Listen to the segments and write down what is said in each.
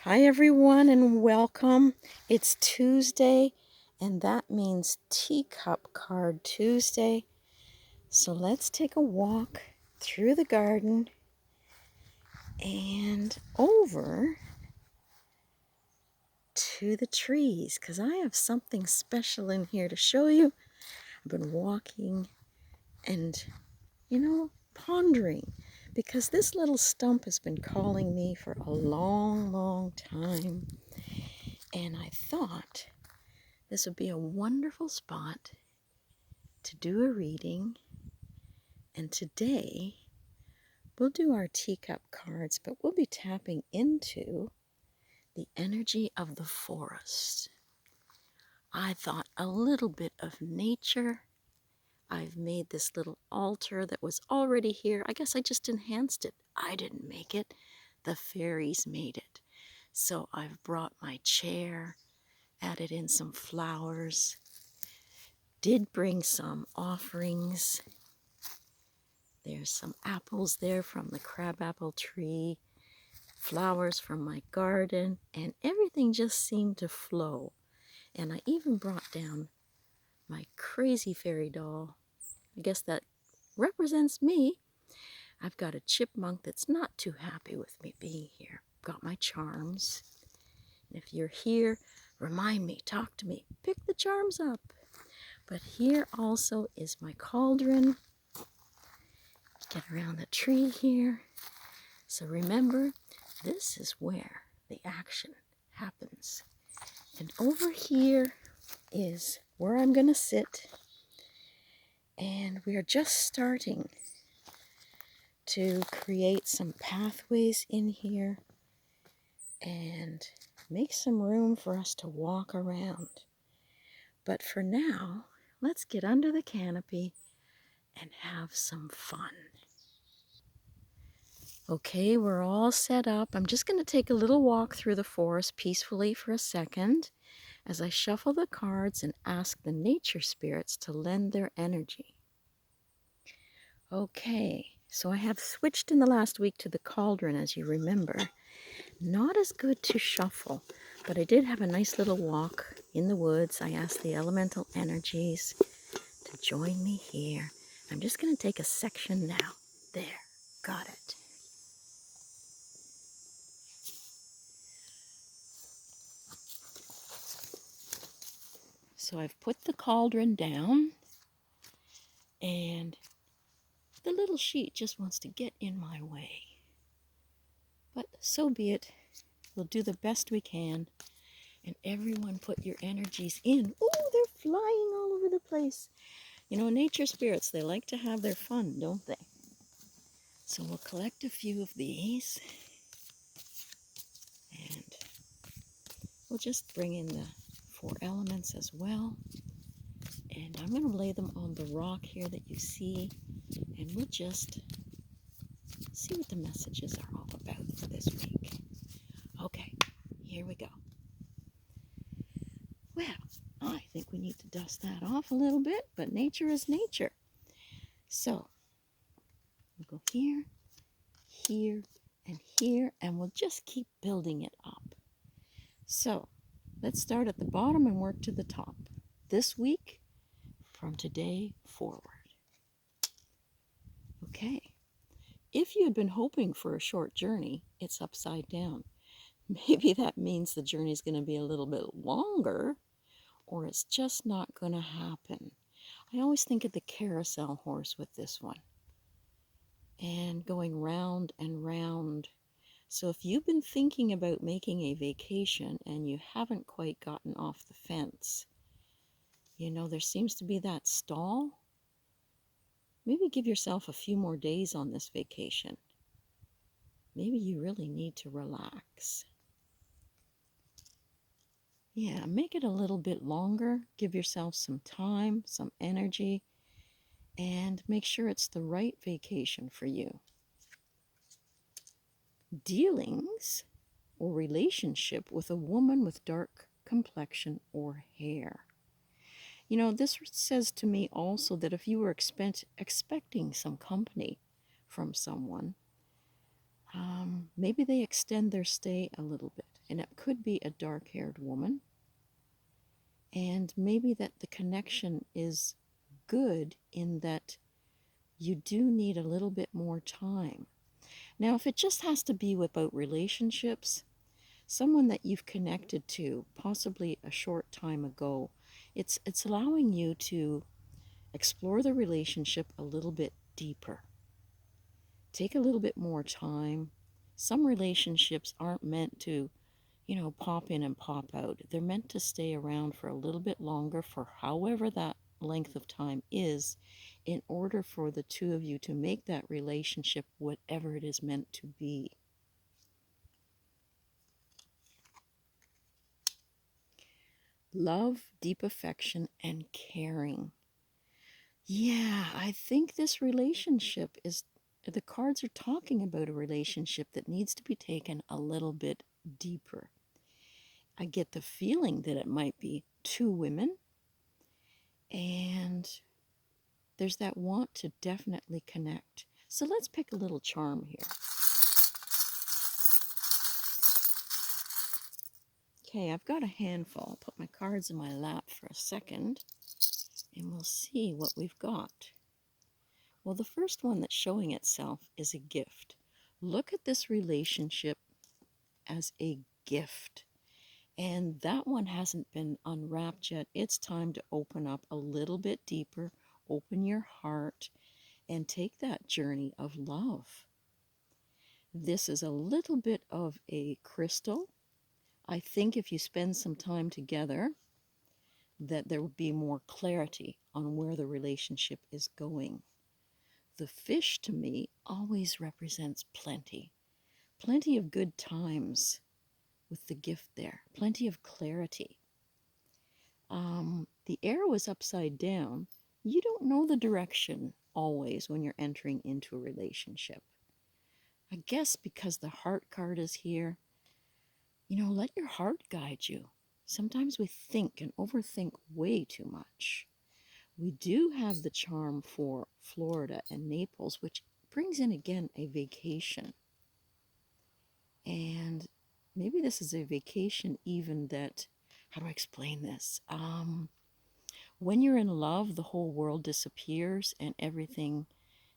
Hi everyone and welcome. It's Tuesday and that means Teacup Card Tuesday. So let's take a walk through the garden and over to the trees because I have something special in here to show you. I've been walking and, pondering because this little stump has been calling me for a long time. And I thought this would be a wonderful spot to do a reading. And today we'll do our teacup cards, but we'll be tapping into the energy of the forest. I thought a little bit of nature. I've made this little altar that was already here. I guess I just enhanced it. I didn't make it. The fairies made it. So I've brought my chair, added in some flowers, did bring some offerings. There's some apples there from the crabapple tree, flowers from my garden, and everything just seemed to flow. And I even brought down my crazy fairy doll. I guess that represents me. I've got a chipmunk that's not too happy with me being here. Got my charms. And if you're here, remind me, talk to me, pick the charms up. But here also is my cauldron. Get around the tree here. So remember, this is where the action happens. And over here is where I'm going to sit. And we are just starting to create some pathways in here and make some room for us to walk around. But for now, let's get under the canopy and have some fun. Okay, we're all set up. I'm just going to take a little walk through the forest peacefully for a second as I shuffle the cards and ask the nature spirits to lend their energy. Okay, so I have switched in the last week to the cauldron, as you remember. Not as good to shuffle, but I did have a nice little walk in the woods. I asked the elemental energies to join me here. I'm just going to take a section now. There, got it. So I've put the cauldron down, and the little sheet just wants to get in my way. But so be it. We'll do the best we can. And everyone put your energies in. Oh, they're flying all over the place. You know, nature spirits, they like to have their fun, don't they? So we'll collect a few of these. And we'll just bring in the 4 elements as well. And I'm going to lay them on the rock here that you see. And we'll just see what the messages are all about for this week. Okay, here we go. Well, I think we need to dust that off a little bit, but nature is nature. So, we'll go here, here, and here, and we'll just keep building it up. So, let's start at the bottom and work to the top. This week, from today forward. Okay. If you had been hoping for a short journey, it's upside down. Maybe that means the journey is going to be a little bit longer, or it's just not going to happen. I always think of the carousel horse with this one, and going round and round. So if you've been thinking about making a vacation and you haven't quite gotten off the fence, you know, there seems to be that stall. Maybe give yourself a few more days on this vacation. Maybe you really need to relax. Yeah, make it a little bit longer. Give yourself some time, some energy, and make sure it's the right vacation for you. Dealings or relationship with a woman with dark complexion or hair. You know, this says to me also that if you were expecting some company from someone, maybe they extend their stay a little bit. and it could be a dark-haired woman, and maybe that the connection is good in that you do need a little bit more time. Now, if it just has to be about relationships, someone that you've connected to possibly a short time ago, it's allowing you to explore the relationship a little bit deeper. Take a little bit more time. Some relationships aren't meant to, pop in and pop out. They're meant to stay around for a little bit longer, for however that length of time is, in order for the two of you to make that relationship whatever it is meant to be. Love, deep affection, and caring. Yeah, I think this relationship is, the cards are talking about a relationship that needs to be taken a little bit deeper. I get the feeling that it might be two women, and there's that want to definitely connect. So let's pick a little charm here. Okay, I've got a handful. I'll put my cards in my lap for a second, and we'll see what we've got. Well, the first one that's showing itself is a gift. Look at this relationship as a gift. And that one hasn't been unwrapped yet. It's time to open up a little bit deeper, open your heart, and take that journey of love. This is a little bit of a crystal. I think if you spend some time together, that there would be more clarity on where the relationship is going. The fish to me always represents plenty. Plenty of good times with the gift there. Plenty of clarity. The arrow is upside down. You don't know the direction always when you're entering into a relationship. I guess because the heart card is here, let your heart guide you. Sometimes we think and overthink way too much. We do have the charm for Florida and Naples, which brings in again a vacation. And maybe this is a vacation even that, how do I explain this? When you're in love, the whole world disappears and everything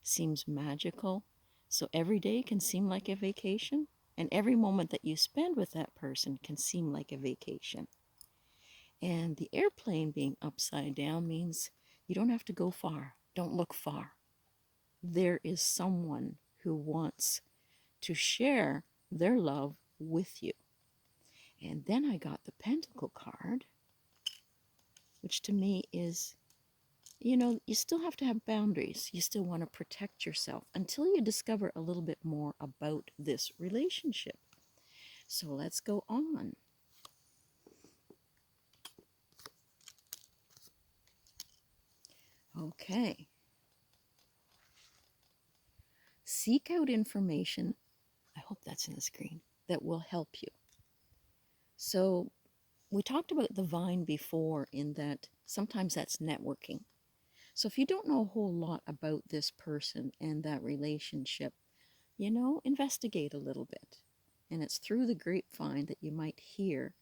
seems magical. So every day can seem like a vacation, and every moment that you spend with that person can seem like a vacation. And the airplane being upside down means you don't have to go far. Don't look far. There is someone who wants to share their love with you. And then I got the Pentacle card, which to me is, you still have to have boundaries. You still want to protect yourself until you discover a little bit more about this relationship. So let's go on. Okay. Seek out information, I hope that's in the screen, that will help you. So we talked about the vine before in that sometimes that's networking. So if you don't know a whole lot about this person and that relationship, investigate a little bit. And it's through the grapevine that you might hear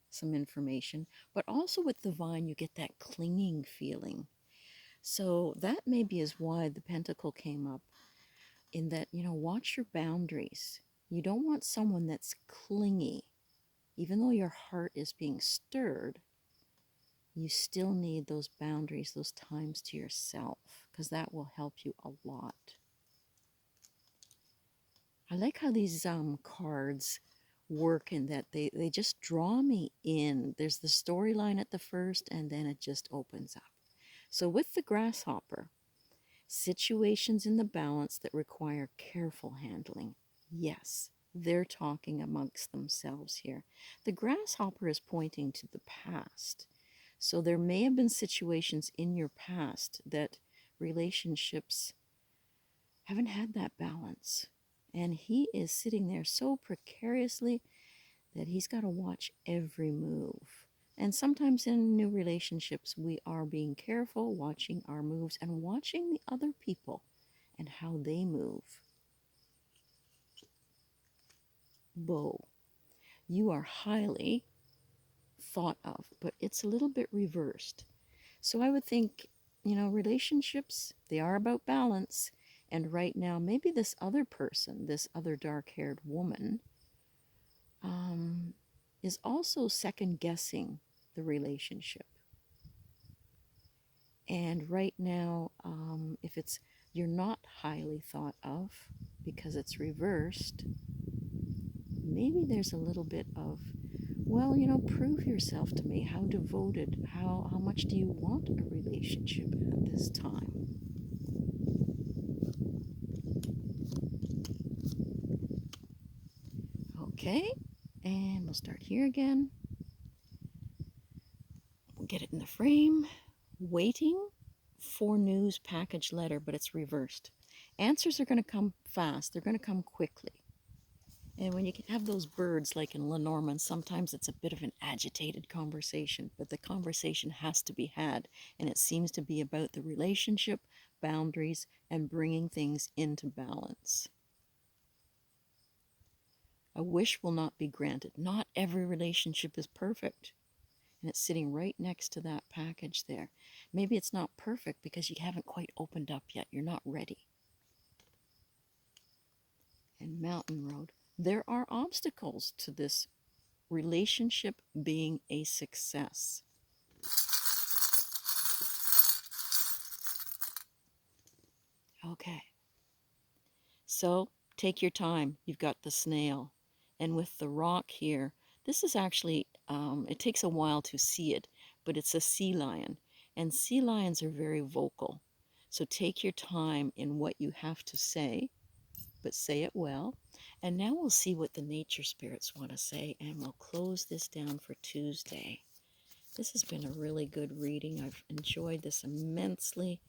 some information. But also with the vine, you get that clinging feeling. So that maybe is why the pentacle came up, in that, watch your boundaries. You don't want someone that's clingy. Even though your heart is being stirred, you still need those boundaries, those times to yourself, because that will help you a lot. I like how these cards work in that they just draw me in. There's the storyline at the first, and then it just opens up. So with the grasshopper, situations in the balance that require careful handling. Yes, they're talking amongst themselves here. The grasshopper is pointing to the past. So there may have been situations in your past that relationships haven't had that balance. And he is sitting there so precariously that he's got to watch every move. And sometimes in new relationships, we are being careful, watching our moves and watching the other people and how they move. Bow. you are highly thought of, but it's a little bit reversed. So I would think, relationships, they are about balance. And right now, maybe this other person, this other dark haired woman, um, is also second guessing the relationship. And right now, if you're not highly thought of because it's reversed, maybe there's a little bit of, well, prove yourself to me. How devoted, how much do you want a relationship at this time? Okay, and we'll start here again. We'll get it in the frame. Waiting for news package letter, but it's reversed. Answers are going to come fast. They're going to come quickly. And when you can have those birds like in Lenormand, sometimes it's a bit of an agitated conversation, but the conversation has to be had. And it seems to be about the relationship, boundaries, and bringing things into balance. A wish will not be granted. Not every relationship is perfect. And it's sitting right next to that package there. Maybe it's not perfect because you haven't quite opened up yet. You're not ready. And Mountain Road. There are obstacles to this relationship being a success. Okay. So take your time. You've got the snail. And with the rock here, this is actually, it takes a while to see it, but it's a sea lion. And sea lions are very vocal. So take your time in what you have to say, but say it well. And now we'll see what the nature spirits want to say, and we'll close this down for Tuesday. This has been a really good reading. I've enjoyed this immensely.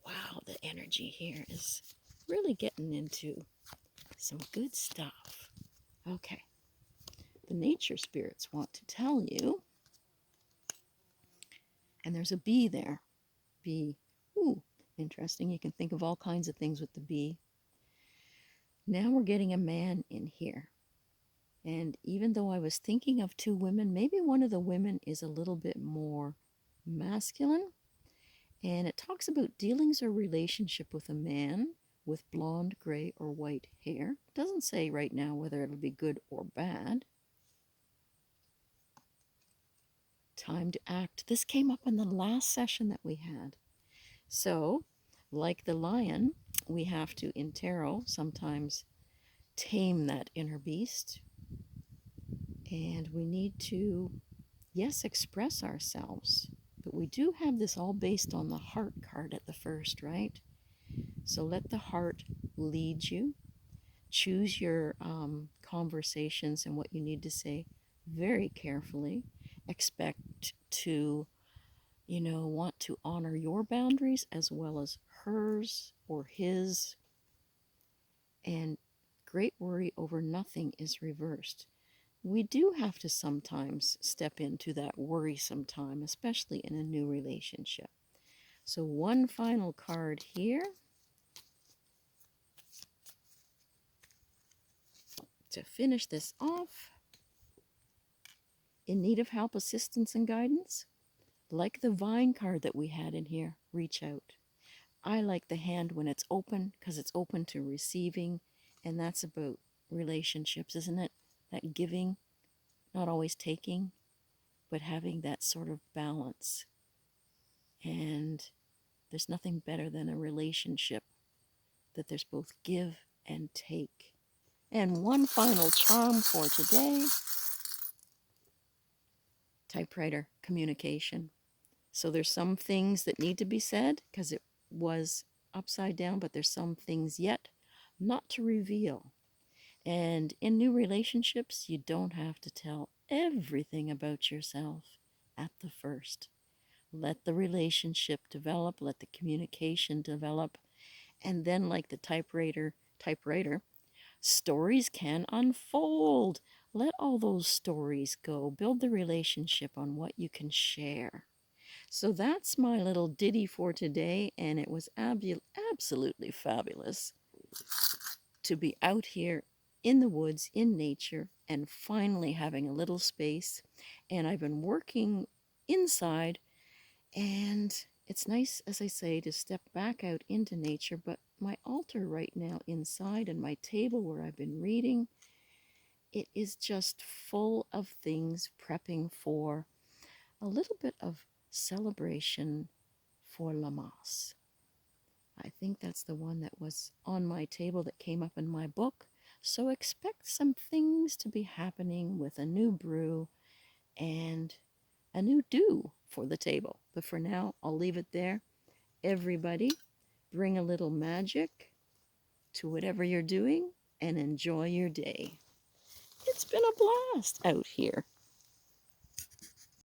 Wow, the energy here is really getting into some good stuff. Okay. The nature spirits want to tell you, and there's a bee there. Bee. Ooh, interesting. You can think of all kinds of things with the bee. Now we're getting a man in here. And even though I was thinking of two women, maybe one of the women is a little bit more masculine. And it talks about dealings or relationship with a man with blonde, gray, or white hair. It doesn't say right now whether it'll be good or bad. Time to act. This came up in the last session that we had. So, like the lion, we have to, in tarot, sometimes tame that inner beast. And we need to, yes, express ourselves. But we do have this all based on the heart card at the first, right? So let the heart lead you. Choose your conversations and what you need to say very carefully. Expect to, want to honor your boundaries as well as hers or his. And great worry over nothing is reversed. We do have to sometimes step into that worrisome time, especially in a new relationship. So one final card here to finish this off. In need of help, assistance, and guidance? Like the vine card that we had in here, reach out. I like the hand when it's open because it's open to receiving, and that's about relationships, isn't it? That giving, not always taking, but having that sort of balance. And there's nothing better than a relationship that there's both give and take. And one final charm for today, typewriter communication. So there's some things that need to be said because it was upside down, but there's some things yet not to reveal. And in new relationships, you don't have to tell everything about yourself at the first. Let the relationship develop, let the communication develop, and then like the typewriter, stories can unfold. Let all those stories go. Build the relationship on what you can share. So that's my little ditty for today, and it was absolutely fabulous to be out here in the woods, in nature, and finally having a little space. And I've been working inside, and it's nice, as I say, to step back out into nature. But my altar right now inside and my table where I've been reading, it is just full of things prepping for a little bit of celebration for Lamas. I think that's the one that was on my table that came up in my book. So expect some things to be happening with a new brew and a new do for the table. But for now, I'll leave it there. Everybody, bring a little magic to whatever you're doing and enjoy your day. It's been a blast out here.